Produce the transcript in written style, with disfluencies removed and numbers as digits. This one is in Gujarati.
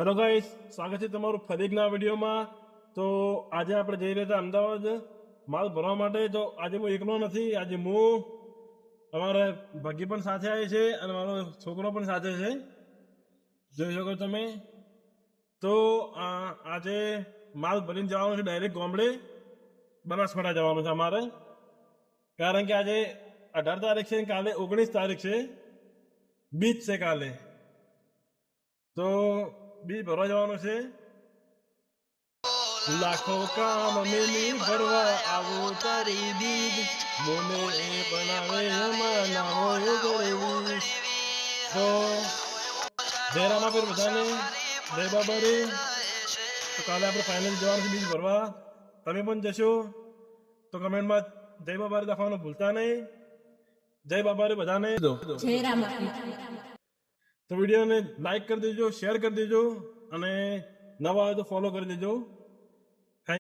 હેલો ગાઈસ, સ્વાગત છે તમારું ફરી એકના વિડીયોમાં. તો આજે આપણે જઈ રહ્યા હતા અમદાવાદ માલ ભરવા માટે. તો આજે હું એકલો નથી, આજે હું અમારા ભાગી પણ સાથે આવે છે અને મારો છોકરો પણ સાથે છે, જોઈ શકો તમે. તો આજે માલ ભરીને જવાનું છે ડાયરેક્ટ ગામડે, બનાસકાંઠા જવાનું છે અમારે. કારણ કે આજે 18 તારીખ છે, કાલે 19 તારીખ છે, બીજ છે કાલે. તો બીજ ભરવા જવાનું છે. લાખો કામ મેલી ભરવા આવો તારી બીજ, મોને એ બનાવે અમારા હોય ગરીબ. તો જય રામાપીર બધાને, જય બાબા રે. તો કાલે આપણે ફાઇનલ જવાનું છે બીજ ભરવા. તમે પણ જશો તો કમેન્ટમાં જય બાબા રે લખવાનું ભૂલતા નહીં. જય બાબા રે બધાને. તો વિડીયોને લાઈક કરી દેજો, શેર કરી દેજો અને નવા હોય તો ફોલો કરી દેજો.